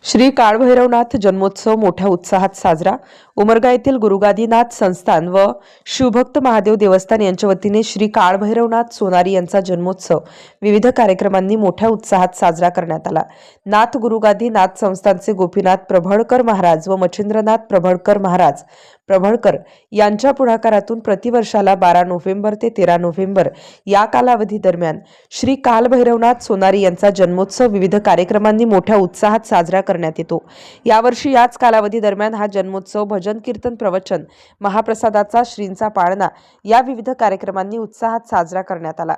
श्री काळभैरवनाथ जन्मोत्सव मोठ्या उत्साहात साजरा. उमरगा येथील गुरुगादीनाथ संस्थान व शिवभक्त महादेव देवस्थान यांच्या वतीने श्री काळभैरवनाथ सोनारी यांचा जन्मोत्सव विविध कार्यक्रमांनी मोठ्या उत्साहात साजरा करण्यात आला. नाथ गुरुगादीनाथ संस्थानचे गोपीनाथ प्रभळकर महाराज व मच्छिंद्रनाथ प्रभळकर महाराज प्रभळकर यांच्या पुढाकारातून प्रतिवर्षाला 12 नोव्हेंबर ते 13 नोव्हेंबर या कालावधी दरम्यान श्री कालभैरवनाथ सोनारी यांचा जन्मोत्सव विविध कार्यक्रमांनी मोठ्या उत्साहात साजरा करण्यात येतो. यावर्षी याच कालावधी दरम्यान हा जन्मोत्सव भजन कीर्तन प्रवचन महाप्रसादाचा श्रींचा पाळणा या विविध कार्यक्रमांनी उत्साहात साजरा करण्यात आला.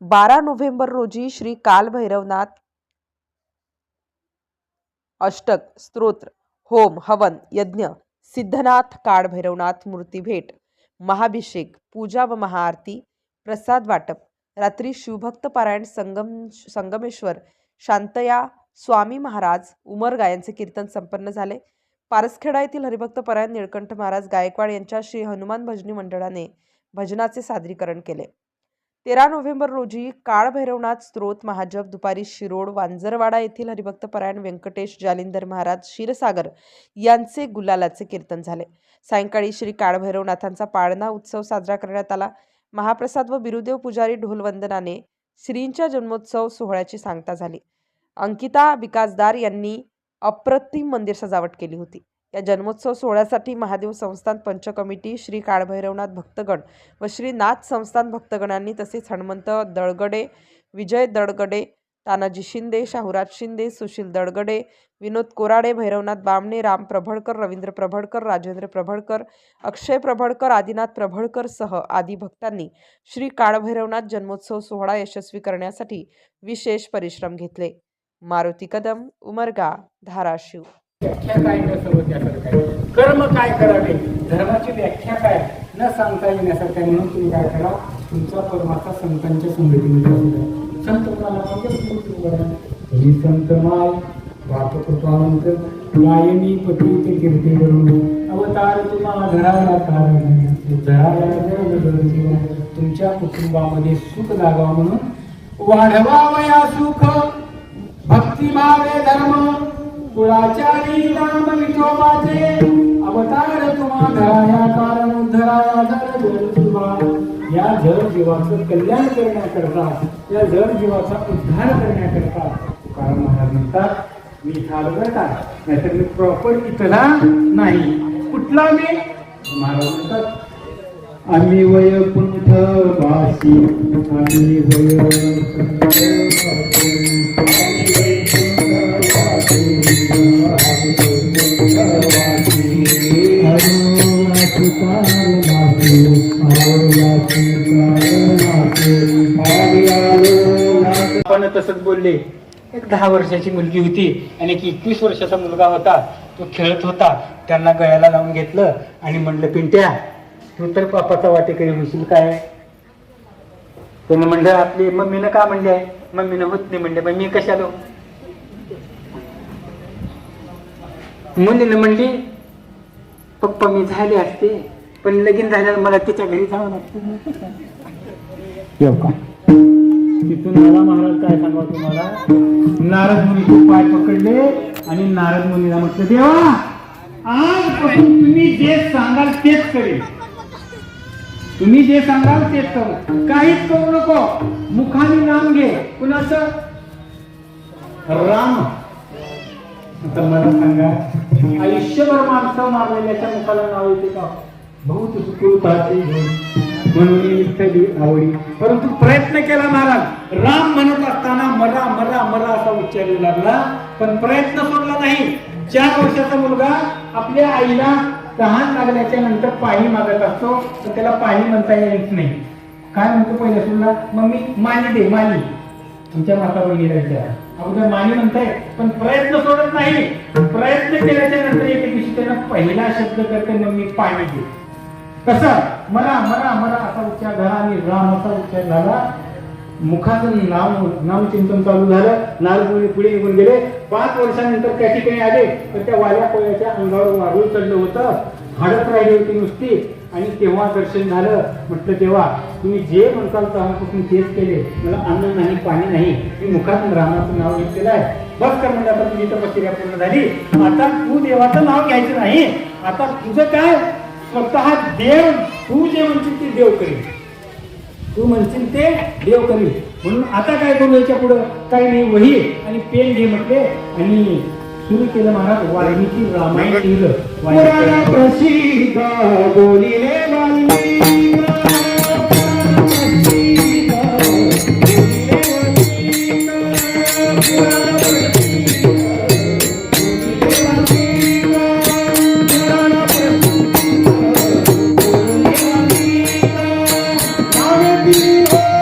12 नोव्हेंबर रोजी श्री कालभैरवनाथ अष्टक स्तोत्र होम हवन यज्ञ सिद्धनाथ काळभैरवनाथ मूर्ती भेट महाभिषेक पूजा व महाआरती प्रसाद वाटप रात्री शिवभक्त पारायण संगमेश्वर शांतया स्वामी महाराज उमरगा यांचे कीर्तन संपन्न झाले. पारसखेडा येथील हरिभक्त पारायण निळकंठ महाराज गायकवाड यांच्या श्री हनुमान भजनी मंडळाने भजनाचे सादरीकरण केले. 13 नोव्हेंबर रोजी काळभैरवनाथ स्तोत्र महाजप दुपारी शिरोड वांजरवाडा येथील हरिभक्त पारायण व्यंकटेश जालिंदर महाराज क्षीरसागर यांचे गुलालाचे कीर्तन झाले. सायंकाळी श्री काळभैरवनाथांचा पाळणा उत्सव साजरा करण्यात आला. महाप्रसाद व बिरुदेव पुजारी ढोलवंदनाने श्रींच्या जन्मोत्सव सोहळ्याची सांगता झाली. अंकिता विकासदार यांनी अप्रतिम मंदिर सजावट केली होती. या जन्मोत्सव सोहळ्यासाठी महादेव संस्थान पंच कमिटी श्री काळभैरवनाथ भक्तगण व श्री नाथ संस्थान भक्तगणांनी तसेच हनुमंत दळगडे विजय दळगडे तानाजी शिंदे शाहूराज शिंदे सुशील दळगडे विनोद कोराडे भैरवनाथ बामणे राम प्रभळकर रवींद्र प्रभळकर राजेंद्र प्रभळकर अक्षय प्रभळकर आदिनाथ प्रभळकर सह आदी भक्तांनी श्री काळभैरवनाथ जन्मोत्सव सोहळा यशस्वी करण्यासाठी विशेष परिश्रम घेतले. मारुती कदम उमरगा धाराशिव. व्याख्या काय नसावं त्यासारखं काय कर्म काय करावे धर्माची व्याख्या काय न सांगता येण्यासारखं आहे. म्हणून तुम्ही काय करा तुमचा परमात्मा संतांच्या संगतीमध्ये संत संत माय बापकृपावंत लायनी पतित कीर्ती करून अवतार तुम्हा धराया तुमच्या कुटुंबामध्ये सुख लागावं म्हणून वाढवावया सुख भक्तिभावे धर्म कुळाचारी नाम विठोबाचे अवतार तुम्हा धराया कारण उद्धराया या जड जीवाचं कल्याण करण्याकरता या जड जीवाचा उद्धार करण्याकरता कारण महाराज म्हणतात मी थालवर का नाहीतर मी प्रॉपर इथला नाही कुठला मी महाराज म्हणतात आम्ही वैकुंठ वासी आम्ही आपण तसंच बोलले. एक 10 वर्षाची मुलगी होती आणि एक 21 वर्षाचा मुलगा होता. तो खेळत होता. त्यांना गळ्याला लावून घेतलं आणि म्हणलं पिंट्या तू तर पापाचा वाटेकरी होशील काय. त्यानं म्हणलं आपली मम्मीनं का म्हणले आहे. मम्मीनं होत नाही म्हणले पण मी कशाला. मुलीनं म्हणली पप्पा मी झाले असते पण लगीन झाल्यावर मला तिच्या घरी जावं लागतं. तिथून मला महाराज काय सांगा तुम्हाला नारद मुनीचे पाय पकडले आणि नारद मुनीला म्हटलं देवा आजपासून तुम्ही जे सांगाल तेच करेल. तुम्ही जे सांगाल तेच करू काहीच करू नको. मुखाने नाम घे. कुणाचं राम. आता मला सांगा आयुष्यभर माणसं मारलेल्याच्या मुखाला नाव येते का. बहुत सुकृताची म्हणून इत्यादी आवडी. परंतु प्रयत्न केला महाराज. राम म्हणत असताना मरा मरा मरा असा उच्चारू लागला पण प्रयत्न सोडला नाही. 4 वर्षाचा मुलगा आपल्या आईला तहान लागल्याच्या नंतर पाणी मागत असतो तर त्याला पाणी म्हणता येत नाही. काय म्हणतो पहिल्या सुद्धा मम्मी माली दे माली. तुमच्या माता बहिणीला विचारा अगोदर माने म्हणताय पण प्रयत्न सोडत नाही. प्रयत्न केल्याच्या नंतर एके दिवशी त्यानं पहिला शब्द करते मग मी पाणी दे. कसा मरा मरा मरा असा उच्चार झाला आणि राम असा उच्चार झाला. मुखातून नामचिंतन चालू झालं. नारद पुढे निघून गेले. 5 वर्षानंतर त्या ठिकाणी आले तर त्या वाल्या पोळ्याच्या अंगावर वारूळ चढलं होतं. हाडत राहिली होती नुसती. आणि तेव्हा दर्शन झालं. म्हटलं तेव्हा तुम्ही जे म्हणताल तेव्हापासून तेच केले. मला अन्न नाही पाणी नाही. मी मुखातून रामाचं नाव घेतलेलं आहे. बस कर म्हणजे आता तुझी तपस्या पूर्ण झाली. आता तू देवाचं नाव घ्यायचं नाही. आता तुझं काय स्वतः देव तू जे म्हणशील ते देव करील. तू म्हणशील ते देव करील. म्हणून आता काय करू याच्या पुढं काही नाही. वही आणि पेन घे म्हटले आणि सुरू केलं महाराज वाल्मिकी रामायण लिहिलं. पुराण प्रसिद्ध बोलिले वाल्मिकी Oh